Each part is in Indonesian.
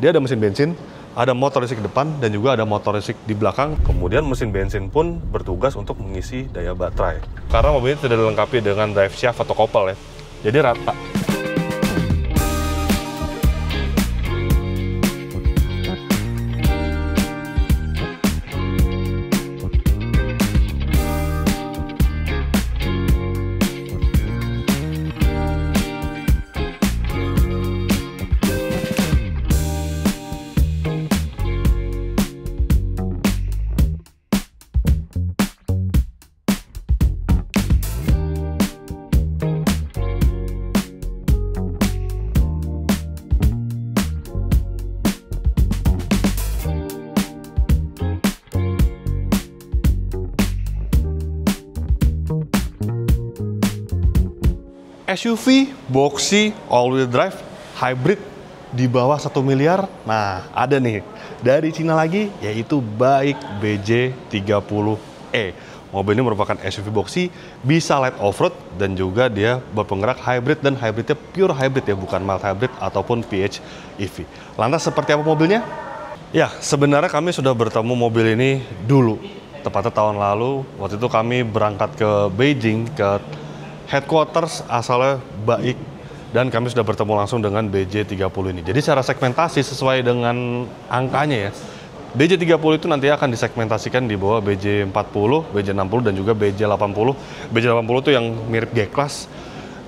Dia ada mesin bensin, ada motor listrik depan, dan juga ada motor listrik di belakang. Kemudian mesin bensin pun bertugas untuk mengisi daya baterai. Karena mobil ini tidak dilengkapi dengan drive shaft atau kopel ya, jadi rata. SUV, boxy, all-wheel drive, hybrid di bawah 1 miliar. Nah, ada nih dari Cina lagi, yaitu BAIC BJ30E. Mobil ini merupakan SUV boxy, bisa light off-road, dan juga dia berpenggerak hybrid, dan hybridnya pure hybrid ya, bukan mild hybrid ataupun PHEV. Lantas seperti apa mobilnya? Ya, sebenarnya kami sudah bertemu mobil ini dulu, tepatnya tahun lalu. Waktu itu kami berangkat ke Beijing, ke headquarters asalnya BAIC, dan kami sudah bertemu langsung dengan BJ30 ini. Jadi secara segmentasi sesuai dengan angkanya ya, BJ30 itu nanti akan disegmentasikan di bawah BJ40, BJ60, dan juga BJ80. BJ80 itu yang mirip G-Class.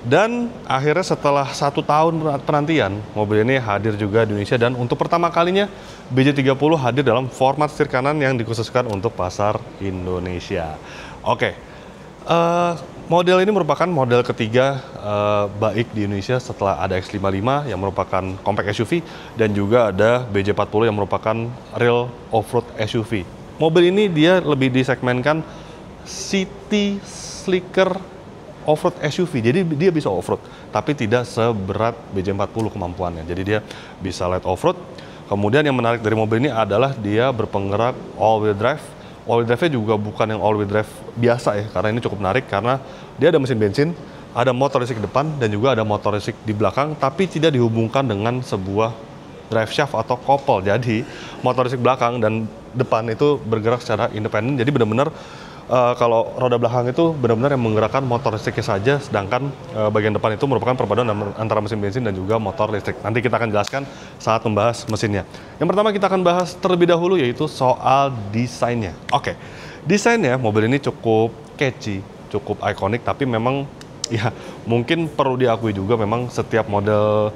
Dan akhirnya setelah 1 tahun penantian, mobil ini hadir juga di Indonesia, dan untuk pertama kalinya BJ30 hadir dalam format setir kanan yang dikhususkan untuk pasar Indonesia. Oke. Model ini merupakan model ketiga BAIC di Indonesia setelah ada X55 yang merupakan compact SUV, dan juga ada BJ40 yang merupakan real off-road SUV. Mobil ini dia lebih disegmenkan city slicker off-road SUV, jadi dia bisa off-road, tapi tidak seberat BJ40 kemampuannya. Jadi dia bisa light off-road. Kemudian yang menarik dari mobil ini adalah dia berpenggerak all-wheel drive. All-wheel drive-nya juga bukan yang all-wheel drive biasa ya, karena ini cukup menarik karena dia ada mesin bensin, ada motor listrik depan, dan juga ada motor listrik di belakang, tapi tidak dihubungkan dengan sebuah drive shaft atau kopel. Jadi motor listrik belakang dan depan itu bergerak secara independen. Jadi benar-benar kalau roda belakang itu benar-benar yang menggerakkan motor listriknya saja, sedangkan bagian depan itu merupakan perpaduan antara mesin bensin dan juga motor listrik. Nanti kita akan jelaskan saat membahas mesinnya. Yang pertama kita akan bahas terlebih dahulu yaitu soal desainnya. Oke, desainnya mobil ini cukup catchy, cukup ikonik, tapi memang ya mungkin perlu diakui juga memang setiap model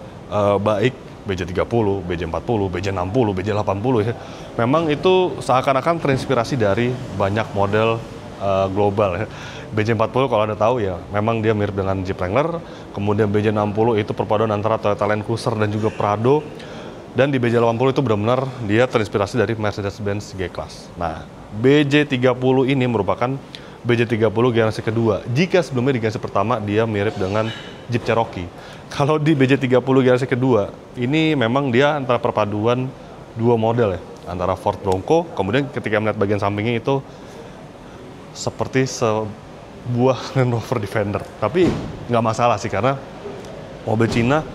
BAIC BJ30, BJ40, BJ60, BJ80 ya, memang itu seakan-akan terinspirasi dari banyak model global ya. BJ40 kalau Anda tahu ya, memang dia mirip dengan Jeep Wrangler. Kemudian BJ60 itu perpaduan antara Toyota Land Cruiser dan juga Prado. Dan di BJ80 itu benar-benar dia terinspirasi dari Mercedes-Benz G-Class. Nah, BJ30 ini merupakan BJ30 generasi kedua. Jika sebelumnya di generasi pertama dia mirip dengan Jeep Cherokee. Kalau di BJ30 generasi kedua, ini memang dia antara perpaduan dua model ya, antara Ford Bronco, kemudian ketika melihat bagian sampingnya itu seperti sebuah Land Rover Defender. Tapi nggak masalah sih, karena mobil Cina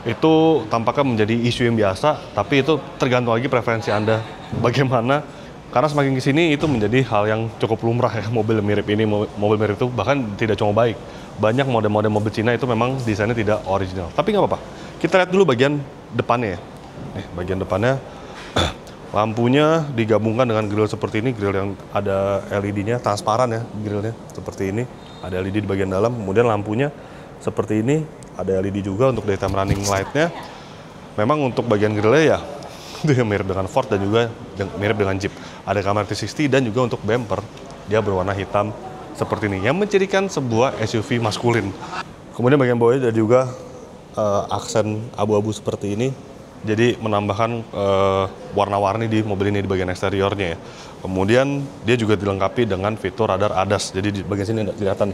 itu tampaknya menjadi isu yang biasa, tapi itu tergantung lagi preferensi Anda bagaimana. Karena semakin kesini itu menjadi hal yang cukup lumrah ya, mobil mirip ini, mobil mirip itu, bahkan tidak cuma BAIC. Banyak model-model mobil Cina itu memang desainnya tidak original. Tapi nggak apa-apa, kita lihat dulu bagian depannya ya. Nih, bagian depannya lampunya digabungkan dengan grill seperti ini, grill yang ada LED-nya, transparan ya grillnya seperti ini. Ada LED di bagian dalam, kemudian lampunya seperti ini, ada LED juga untuk daytime running light-nya. Memang untuk bagian grillnya ya, itu mirip dengan Ford dan juga mirip dengan Jeep. Ada kamera 360 dan juga untuk bumper, dia berwarna hitam seperti ini, yang mencirikan sebuah SUV maskulin. Kemudian bagian bawahnya ada juga aksen abu-abu seperti ini. Jadi menambahkan warna-warni di mobil ini di bagian eksteriornya ya. Kemudian dia juga dilengkapi dengan fitur radar ADAS. Jadi di bagian sini kelihatan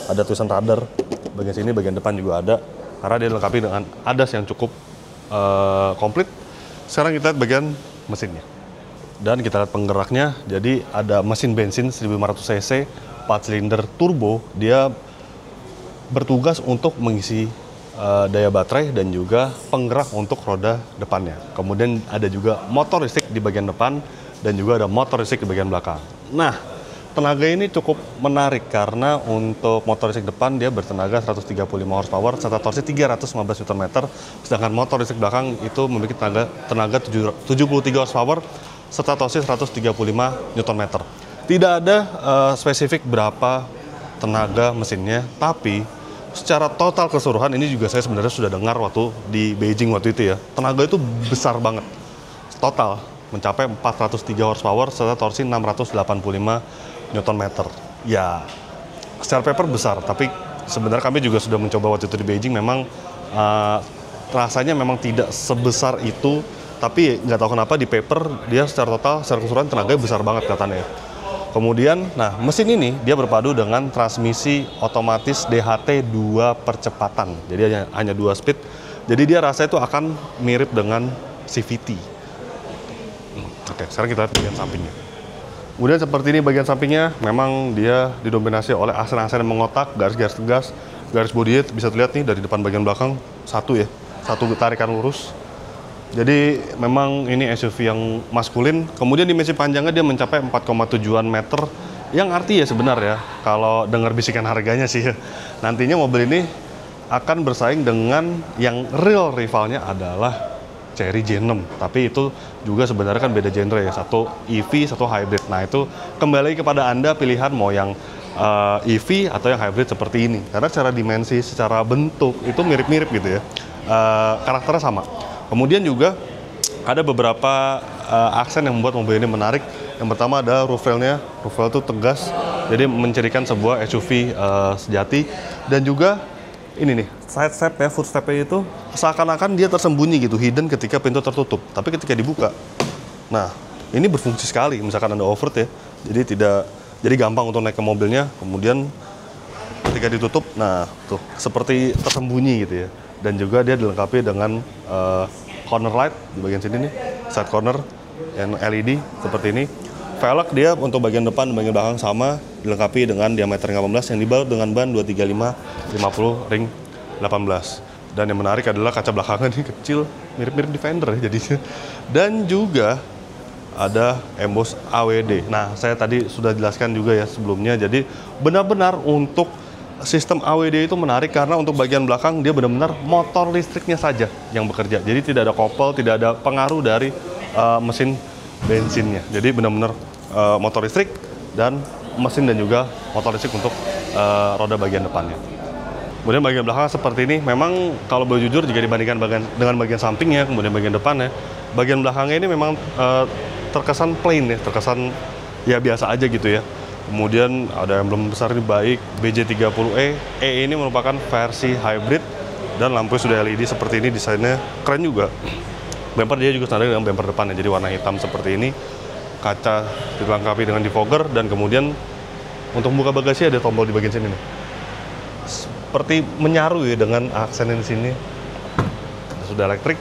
ada tulisan radar. Bagian sini, bagian depan juga ada. Karena dia dilengkapi dengan ADAS yang cukup komplit. Sekarang kita lihat bagian mesinnya. Dan kita lihat penggeraknya. Jadi ada mesin bensin 1500 cc, 4 silinder turbo. Dia bertugas untuk mengisi daya baterai dan juga penggerak untuk roda depannya. Kemudian ada juga motor listrik di bagian depan dan juga ada motor listrik di bagian belakang. Nah, tenaga ini cukup menarik karena untuk motor listrik depan dia bertenaga 135 horsepower serta torsi 315 Nm, sedangkan motor listrik belakang itu memiliki tenaga 73 horsepower serta torsi 135 Nm. Tidak ada spesifik berapa tenaga mesinnya, tapi secara total keseluruhan ini juga saya sebenarnya sudah dengar waktu di Beijing waktu itu ya. Tenaga itu besar banget. Total mencapai 403 horsepower serta torsi 685 Nm. Ya, secara paper besar, tapi sebenarnya kami juga sudah mencoba waktu itu di Beijing. Memang rasanya memang tidak sebesar itu, tapi nggak tahu kenapa di paper dia secara total, secara keseluruhan tenaganya besar banget kelihatannya. Kemudian, nah mesin ini dia berpadu dengan transmisi otomatis DHT 2 percepatan. Jadi hanya 2 speed. Jadi dia rasanya itu akan mirip dengan CVT. Oke, sekarang kita lihat bagian sampingnya. Kemudian seperti ini bagian sampingnya, memang dia didominasi oleh aksen-aksen yang mengotak, garis-garis tegas, garis bodinya bisa terlihat nih dari depan bagian belakang satu tarikan lurus. Jadi memang ini SUV yang maskulin. Kemudian dimensi panjangnya dia mencapai 4,7 meter, yang arti ya sebenarnya kalau dengar bisikan harganya sih nantinya mobil ini akan bersaing dengan yang real rivalnya adalah Chery J6. Tapi itu juga sebenarnya kan beda genre ya, satu EV, satu hybrid. Nah itu kembali kepada Anda pilihan mau yang EV atau yang hybrid seperti ini. Karena secara dimensi, secara bentuk itu mirip-mirip gitu ya, karakternya sama. Kemudian juga ada beberapa aksen yang membuat mobil ini menarik. Yang pertama ada roof rail-nya. Roof rail itu tegas, jadi mencirikan sebuah SUV sejati. Dan juga ini nih, side step ya, footstep-nya itu seakan-akan dia tersembunyi gitu, hidden ketika pintu tertutup. Tapi ketika dibuka, nah ini berfungsi sekali. Misalkan Anda off-road ya, jadi gampang untuk naik ke mobilnya. Kemudian ketika ditutup, nah tuh seperti tersembunyi gitu ya. Dan juga dia dilengkapi dengan corner light di bagian sini nih, side corner yang LED seperti ini. Velg dia untuk bagian depan dan bagian belakang sama, dilengkapi dengan diameter 18 yang dibalut dengan ban 235/50 ring 18. Dan yang menarik adalah kaca belakangnya nih kecil, mirip-mirip Defender ya jadinya. Dan juga ada embos AWD. Nah, saya tadi sudah jelaskan juga ya sebelumnya. Jadi benar-benar untuk sistem AWD itu menarik karena untuk bagian belakang dia benar-benar motor listriknya saja yang bekerja. Jadi tidak ada kopel, tidak ada pengaruh dari mesin bensinnya. Jadi benar-benar motor listrik dan mesin dan juga motor listrik untuk roda bagian depannya. Kemudian bagian belakang seperti ini. Memang kalau boleh jujur jika dibandingkan dengan bagian sampingnya, kemudian bagian depannya, bagian belakangnya ini memang terkesan plain ya, terkesan ya biasa aja gitu ya. Kemudian ada emblem besar ini baik BJ30E. E ini merupakan versi hybrid dan lampu sudah LED seperti ini, desainnya keren juga. Bumper dia juga standar dengan bumper depannya, jadi warna hitam seperti ini. Kaca dilengkapi dengan defogger dan kemudian untuk membuka bagasi ada tombol di bagian sini nih. Seperti menyaru ya dengan aksen di sini. Sudah elektrik.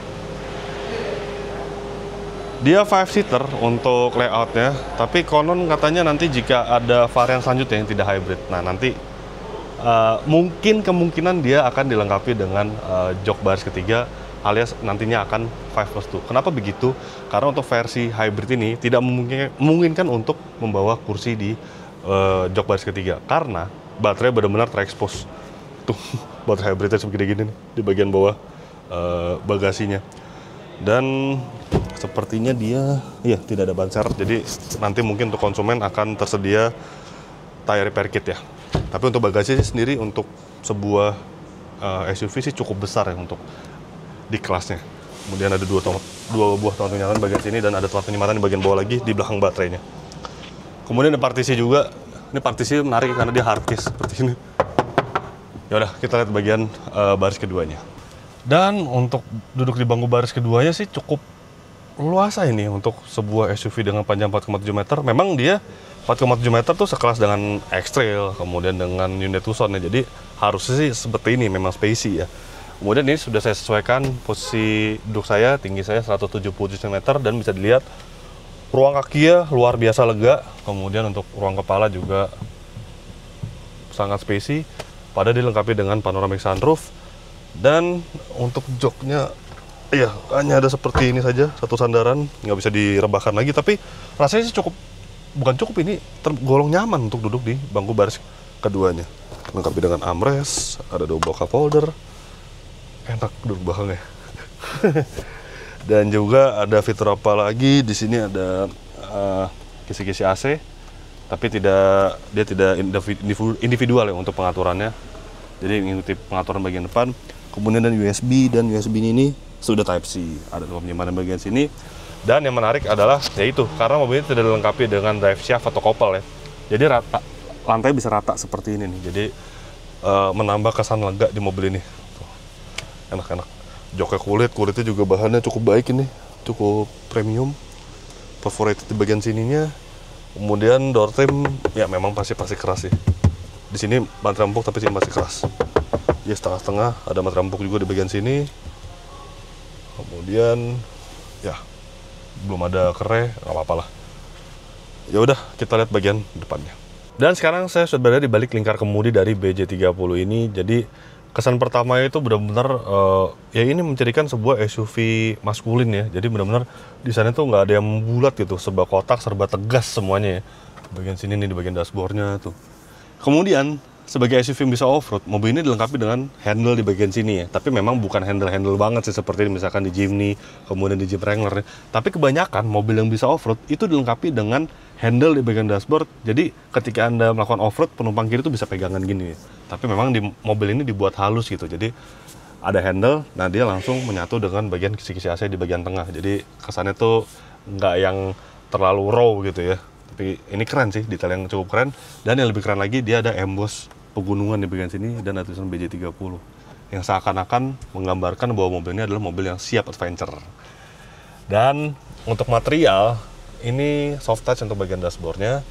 Dia 5-seater untuk layoutnya, tapi konon katanya nanti jika ada varian selanjutnya yang tidak hybrid, nah nanti mungkin kemungkinan dia akan dilengkapi dengan jok baris ketiga alias nantinya akan 5+2. Kenapa begitu? Karena untuk versi hybrid ini tidak memungkinkan untuk membawa kursi di jok baris ketiga karena baterai benar-benar terekspos. Tuh, baterai hybridnya segede gini nih, di bagian bawah bagasinya. Dan sepertinya dia ya tidak ada ban serep, jadi nanti mungkin untuk konsumen akan tersedia tire repair kit ya. Tapi untuk bagasi sendiri untuk sebuah SUV sih cukup besar ya untuk di kelasnya. Kemudian ada dua buah tombol penyalakan bagian sini dan ada tombol penyematan di bagian bawah lagi di belakang baterainya. Kemudian ada partisi juga. Ini partisi menarik karena dia hardcase seperti ini. Ya udah, kita lihat bagian baris keduanya. Dan untuk duduk di bangku baris keduanya sih cukup luasa ini untuk sebuah SUV dengan panjang 4,7 meter. Memang dia 4,7 meter tuh sekelas dengan X-Trail, kemudian dengan Hyundai Tucson ya. Jadi harusnya sih seperti ini, memang spacey ya. Kemudian ini sudah saya sesuaikan posisi duduk saya, tinggi saya 170 cm dan bisa dilihat ruang kaki ya luar biasa lega. Kemudian untuk ruang kepala juga sangat spacey. Pada dilengkapi dengan panoramic sunroof. Dan untuk joknya, iya hanya ada seperti ini saja, satu sandaran, nggak bisa direbahkan lagi. Tapi rasanya sih cukup, bukan cukup, ini tergolong nyaman untuk duduk di bangku baris keduanya. Lengkapi dengan armrest, ada double cup holder, enak duduk belakangnya. Dan juga ada fitur apa lagi di sini, ada kisi-kisi AC, tapi dia tidak individual ya untuk pengaturannya. Jadi mengikuti pengaturan bagian depan. Kemudian dan USB ini sudah Type C. Ada penyimpanan bagian sini. Dan yang menarik adalah yaitu karena mobil ini tidak dilengkapi dengan drive shaft atau kopel ya. Jadi lantai bisa rata seperti ini nih. Jadi menambah kesan lega di mobil ini. Enak-enak. Joknya kulitnya juga bahannya cukup baik ini, cukup premium. Perforated di bagian sininya. Kemudian door trim ya memang pasti keras sih. Di sini materai empuk tapi sini masih keras. Ya setengah-setengah, ada materai empuk juga di bagian sini. Kemudian ya belum ada kere, nggak apa-apa lah. Ya udah, kita lihat bagian depannya. Dan sekarang saya sudah berada di balik lingkar kemudi dari BJ30 ini. Jadi kesan pertama itu benar-benar ya ini menjadikan sebuah SUV maskulin ya. Jadi benar-benar di sana tuh nggak ada yang bulat gitu, serba kotak, serba tegas semuanya ya. Bagian sini nih, di bagian dashboardnya tuh. Kemudian sebagai SUV yang bisa off-road, mobil ini dilengkapi dengan handle di bagian sini ya. Tapi memang bukan handle banget sih seperti misalkan di Jimny, kemudian di Jeep Wrangler ya. Tapi kebanyakan mobil yang bisa off-road itu dilengkapi dengan handle di bagian dashboard. Jadi ketika Anda melakukan off-road, penumpang kiri itu bisa pegangan gini ya. Tapi memang di mobil ini dibuat halus gitu. Jadi ada handle, nah dia langsung menyatu dengan bagian kisi-kisi AC di bagian tengah. Jadi kesannya tuh nggak yang terlalu raw gitu ya. Tapi ini keren sih, detail yang cukup keren. Dan yang lebih keren lagi, dia ada emboss pegunungan di bagian sini dan ada tulisan BJ30 yang seakan-akan menggambarkan bahwa mobil ini adalah mobil yang siap adventure. Dan untuk material, ini soft touch untuk bagian dashboardnya.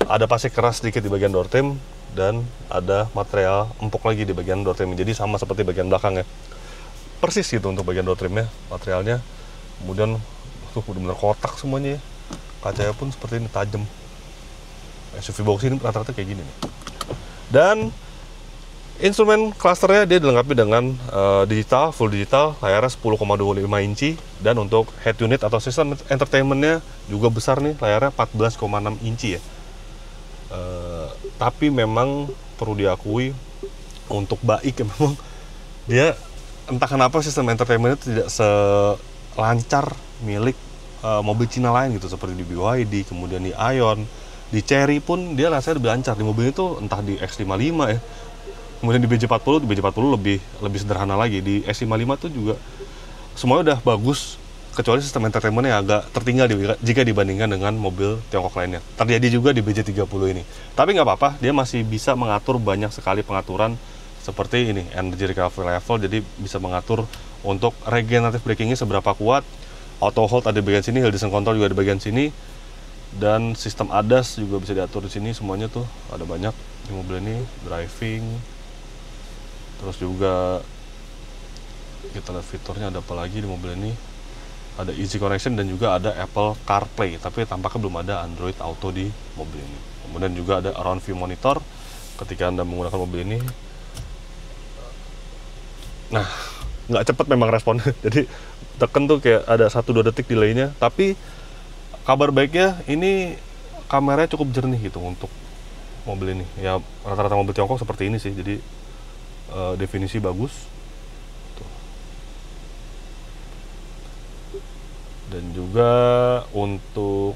Ada pasir keras sedikit di bagian door trim dan ada material empuk lagi di bagian door trim. Jadi sama seperti bagian belakang ya. Persis gitu untuk bagian door trimnya, materialnya. Kemudian tuh benar-benar kotak semuanya ya. Kacanya pun seperti ini, tajam. SUV box ini rata-rata kayak gini nih. Dan instrumen clusternya dia dilengkapi dengan full digital, layarnya 10,25 inci. Dan untuk head unit atau sistem entertainmentnya juga besar nih, layarnya 14,6 inci ya. Tapi memang perlu diakui untuk baik ya, memang dia entah kenapa sistem entertainmentnya tidak selancar milik mobil Cina lain gitu, seperti di BYD, kemudian di Ion, di Chery pun dia rasanya lebih lancar. Di mobil itu entah di X55 ya, kemudian di BJ40 lebih sederhana lagi. Di X55 tuh juga semuanya udah bagus, kecuali sistem entertainmentnya agak tertinggal jika dibandingkan dengan mobil Tiongkok lainnya. Terjadi juga di BJ30 ini. Tapi nggak apa-apa, dia masih bisa mengatur banyak sekali pengaturan seperti ini, energy recovery level, jadi bisa mengatur untuk regenerative brakingnya seberapa kuat. Auto hold ada di bagian sini, hill descent control juga di bagian sini, dan sistem ADAS juga bisa diatur di sini. Semuanya tuh ada banyak di mobil ini. Driving, terus juga kita lihat fiturnya ada apa lagi di mobil ini. Ada easy connection dan juga ada Apple CarPlay, tapi tampaknya belum ada Android Auto di mobil ini. Kemudian juga ada around view monitor ketika Anda menggunakan mobil ini. Nah, nggak cepat memang responnya, jadi tekan tuh kayak ada 1-2 detik delaynya. Tapi kabar baiknya ini kameranya cukup jernih gitu untuk mobil ini. Ya rata-rata mobil Tiongkok seperti ini sih, jadi definisi bagus. Tuh. Dan juga untuk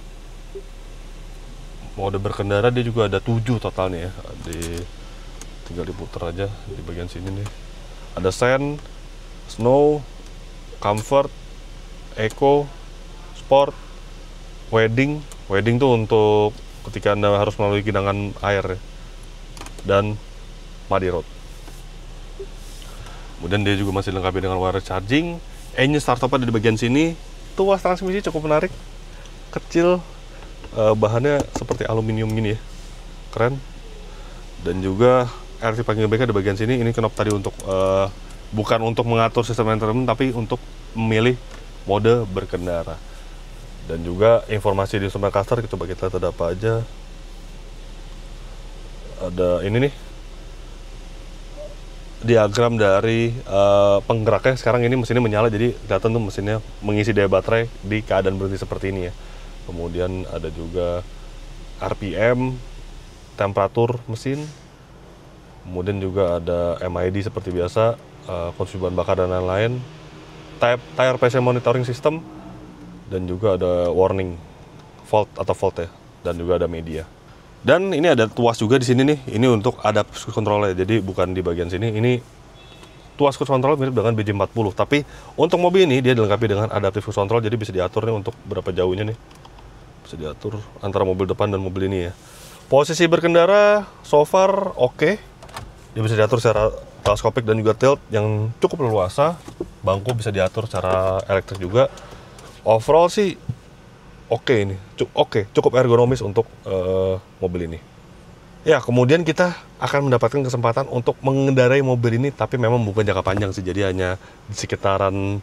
mode berkendara dia juga ada 7 totalnya ya. Tinggal diputer aja di bagian sini nih. Ada Sand, Snow, Comfort, Eco, Sport, Wedding. Wedding tuh untuk ketika Anda harus melalui genangan air ya. Dan Muddy Road. Kemudian dia juga masih dilengkapi dengan wireless charging. Engine startup ada di bagian sini. Tuas transmisi cukup menarik, kecil, bahannya seperti aluminium gini ya, keren. Dan juga RT parking brake di bagian sini. Ini knob tadi untuk bukan untuk mengatur sistem entertainment, tapi untuk memilih mode berkendara. Dan juga informasi di instrumen cluster, coba kita lihat ada apa aja. Ada ini nih, diagram dari penggeraknya. Sekarang ini mesinnya menyala, jadi kelihatan tuh mesinnya mengisi daya baterai di keadaan berhenti seperti ini ya. Kemudian ada juga RPM, temperatur mesin, kemudian juga ada MID seperti biasa, konsumsi bahan bakar dan lain-lain, tire pressure monitoring system, dan juga ada warning fault atau fault ya, dan juga ada media. Dan ini ada tuas juga di sini nih. Ini untuk adaptive cruise control-nya. Jadi bukan di bagian sini. Ini tuas cruise control mirip dengan BJ40. Tapi untuk mobil ini dia dilengkapi dengan adaptive cruise control. Jadi bisa diatur nih untuk berapa jauhnya nih. Bisa diatur antara mobil depan dan mobil ini ya. Posisi berkendara so far oke. Dia bisa diatur secara teleskopik dan juga tilt yang cukup leluasa. Bangku bisa diatur secara elektrik juga. Overall sih oke ini, cukup ergonomis untuk mobil ini. Ya, kemudian kita akan mendapatkan kesempatan untuk mengendarai mobil ini, tapi memang bukan jangka panjang sih. Jadi hanya di sekitaran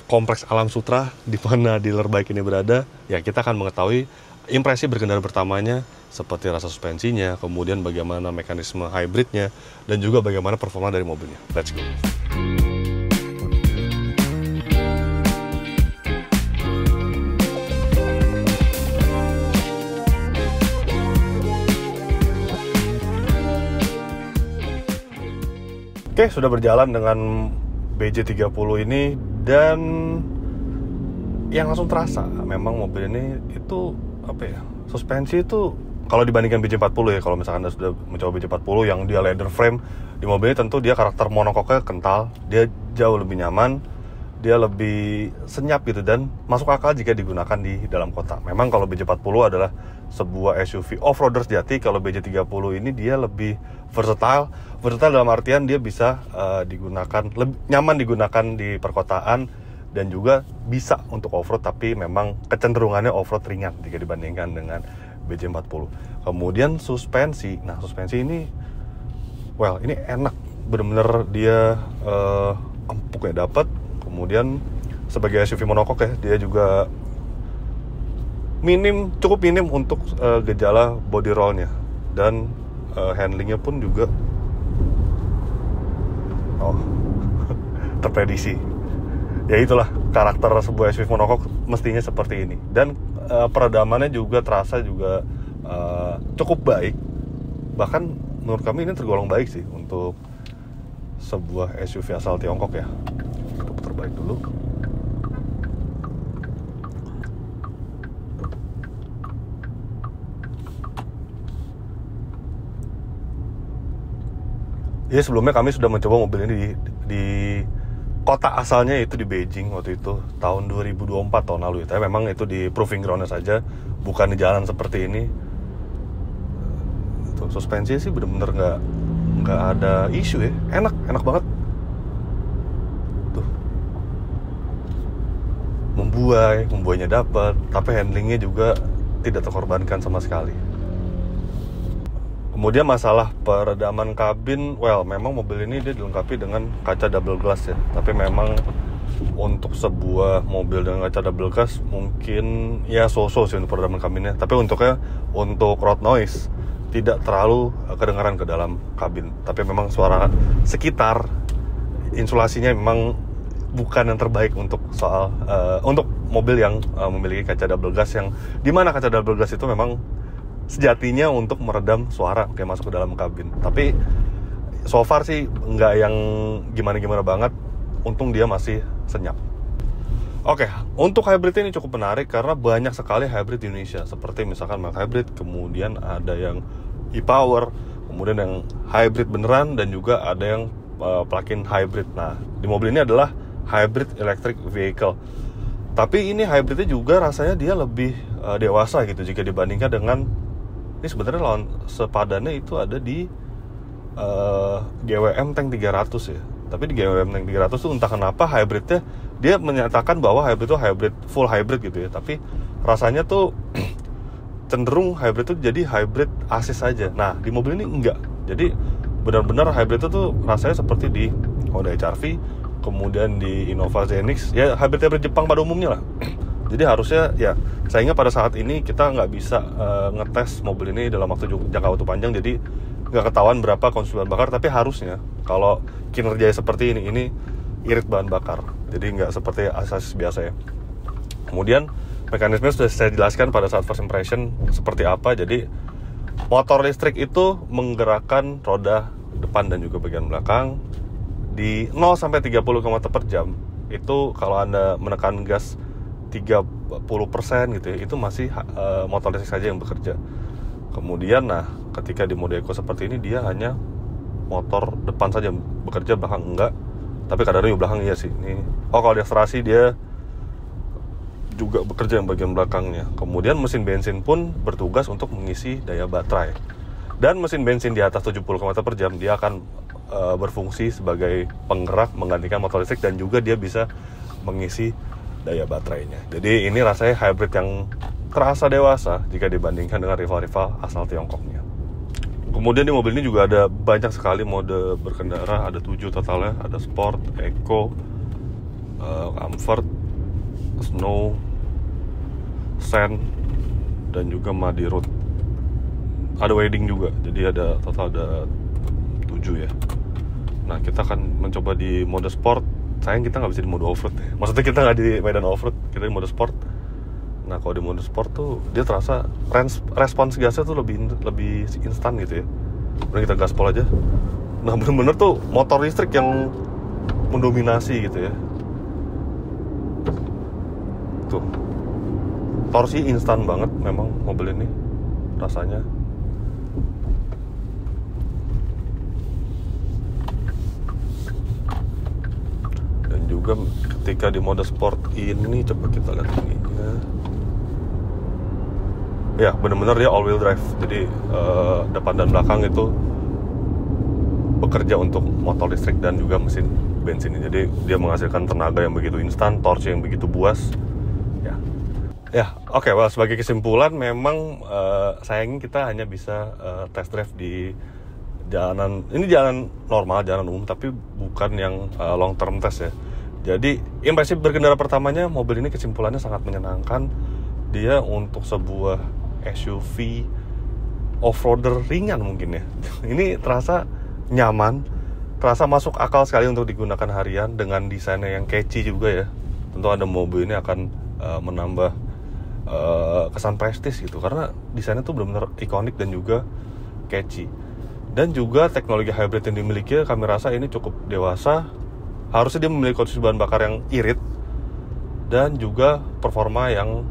kompleks Alam Sutra di mana dealer bike ini berada. Ya, kita akan mengetahui impresi berkendara pertamanya, seperti rasa suspensinya, kemudian bagaimana mekanisme hybridnya, dan juga bagaimana performa dari mobilnya. Let's go. Oke, sudah berjalan dengan BJ30 ini, dan yang langsung terasa memang mobil ini itu apa ya, suspensi itu kalau dibandingkan BJ40 ya, kalau misalkan Anda sudah mencoba BJ40 yang dia leather frame, di mobil ini tentu dia karakter monokoknya kental, dia jauh lebih nyaman, dia lebih senyap gitu, dan masuk akal jika digunakan di dalam kota. Memang kalau BJ40 adalah sebuah SUV off-roader sejati, kalau BJ30 ini dia lebih versatile dalam artian dia bisa digunakan, lebih nyaman digunakan di perkotaan, dan juga bisa untuk off-road, tapi memang kecenderungannya off-road ringan jika dibandingkan dengan BJ40. Kemudian suspensi, nah suspensi ini, well ini enak, bener-bener dia empuknya dapat. Kemudian sebagai SUV monokok ya, dia juga cukup minim untuk gejala body rollnya, dan handlingnya pun juga terprediksi. Ya itulah karakter sebuah SUV monokok mestinya seperti ini. Dan peredamannya juga terasa juga cukup baik. Bahkan menurut kami ini tergolong baik sih untuk sebuah SUV asal Tiongkok ya. Kita putar balik dulu. Ya, sebelumnya kami sudah mencoba mobil ini di kota asalnya, itu di Beijing waktu itu tahun 2024 tahun lalu. Tapi memang itu di proving groundnya saja, bukan di jalan seperti ini. Tuh, suspensi sih bener-bener nggak ada isu ya, enak banget. Tuh, membuainya dapat, tapi handlingnya juga tidak terkorbankan sama sekali. Kemudian masalah peredaman kabin, well memang mobil ini dia dilengkapi dengan kaca double glass ya. Tapi memang untuk sebuah mobil dengan kaca double glass mungkin ya so-so sih untuk peredaman kabinnya. Tapi untuk road noise tidak terlalu kedengaran ke dalam kabin. Tapi memang suara sekitar, insulasinya memang bukan yang terbaik untuk untuk mobil yang memiliki kaca double glass, yang dimana kaca double glass itu memang sejatinya untuk meredam suara kayak masuk ke dalam kabin. Tapi so far sih nggak yang gimana-gimana banget. Untung dia masih senyap. Oke, untuk hybrid ini cukup menarik karena banyak sekali hybrid di Indonesia. Seperti misalkan mild hybrid, kemudian ada yang e-power, kemudian yang hybrid beneran, dan juga ada yang plug-in hybrid. Nah, di mobil ini adalah hybrid electric vehicle. Tapi ini hybridnya juga rasanya dia lebih dewasa gitu jika dibandingkan dengan, ini sebenarnya lawan sepadannya itu ada di GWM Tank 300 ya. Tapi di GWM Tank 300 tuh entah kenapa hybridnya, dia menyatakan bahwa hybrid itu full hybrid gitu ya. Tapi rasanya tuh cenderung hybrid itu jadi hybrid ASIS saja. Nah, di mobil ini enggak. Jadi benar-benar hybrid itu tuh rasanya seperti di Honda HR-V, kemudian di Innova Zenix, ya hybrid Jepang pada umumnya lah. Jadi harusnya ya, sayangnya pada saat ini kita nggak bisa ngetes mobil ini dalam jangka waktu panjang. Jadi nggak ketahuan berapa konsumsi bahan bakar, tapi harusnya kalau kinerjanya seperti ini irit bahan bakar, jadi nggak seperti Asasis biasa ya. Kemudian mekanisme sudah saya jelaskan pada saat first impression seperti apa. Jadi motor listrik itu menggerakkan roda depan dan juga bagian belakang di 0 sampai 30 km per jam. Itu kalau Anda menekan gas 30% gitu ya, itu masih motor listrik saja yang bekerja. Kemudian ketika di mode eco seperti ini, dia hanya motor depan saja bekerja, belakang enggak. Tapi kadang-kadang belakang iya sih. Kalau di akselerasi dia juga bekerja yang bagian belakangnya. Kemudian mesin bensin pun bertugas untuk mengisi daya baterai. Dan mesin bensin di atas 70 km per jam dia akan berfungsi sebagai penggerak menggantikan motor listrik, dan juga dia bisa mengisi daya baterainya. Jadi ini rasanya hybrid yang terasa dewasa jika dibandingkan dengan rival-rival asal Tiongkoknya. Kemudian di mobil ini juga ada banyak sekali mode berkendara, ada 7 totalnya, ada Sport, Eco, Comfort, Snow, Sand, dan juga Muddy Road. Ada Wedding juga, jadi ada total ada 7 ya. Nah, kita akan mencoba di mode Sport. Sayang kita nggak bisa di mode Offroad ya. Maksudnya kita nggak di medan Offroad, kita di mode Sport. Nah, kalau di mode Sport tuh dia terasa respons gasnya tuh lebih instan gitu ya. Kemudian kita gaspol aja. Nah, bener-bener tuh motor listrik yang mendominasi gitu ya. Tuh, torsi instan banget memang mobil ini rasanya. Dan juga ketika di mode sport ini, coba kita lihat ininya. Ya, benar-benar dia all wheel drive. Jadi depan dan belakang itu bekerja untuk motor listrik dan juga mesin bensin. Jadi dia menghasilkan tenaga yang begitu instan, torsi yang begitu buas. Oke, sebagai kesimpulan memang sayangnya kita hanya bisa test drive di jalanan. Ini jalan normal, jalan umum, tapi bukan yang long term test ya. Jadi impresi berkendara pertamanya, mobil ini kesimpulannya sangat menyenangkan. Dia untuk sebuah SUV off-roader ringan mungkin ya. Ini terasa nyaman, terasa masuk akal sekali untuk digunakan harian dengan desainnya yang catchy juga ya. Tentu ada mobil ini akan menambah kesan prestis gitu, karena desainnya tuh benar-benar ikonik dan juga catchy. Dan juga teknologi hybrid yang dimiliki, kami rasa ini cukup dewasa. Harusnya dia memiliki konsumsi bahan bakar yang irit dan juga performa yang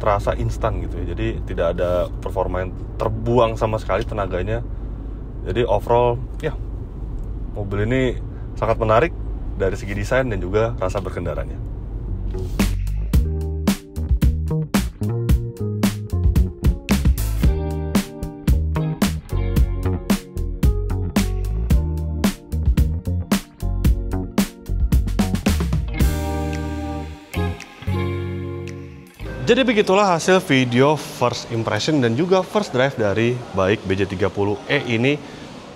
terasa instan gitu ya. Jadi tidak ada performa yang terbuang sama sekali tenaganya. Jadi overall ya, mobil ini sangat menarik dari segi desain dan juga rasa berkendaranya. Jadi begitulah hasil video first impression dan juga first drive dari baik BJ30E ini.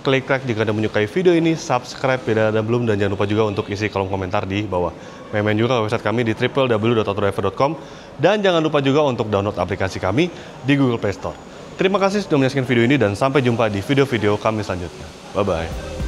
Klik like jika Anda menyukai video ini, subscribe bila Anda belum, dan jangan lupa juga untuk isi kolom komentar di bawah. Main juga website kami di www.autodriver.com, dan jangan lupa juga untuk download aplikasi kami di Google Play Store. Terima kasih sudah menyaksikan video ini dan sampai jumpa di video-video kami selanjutnya. Bye-bye.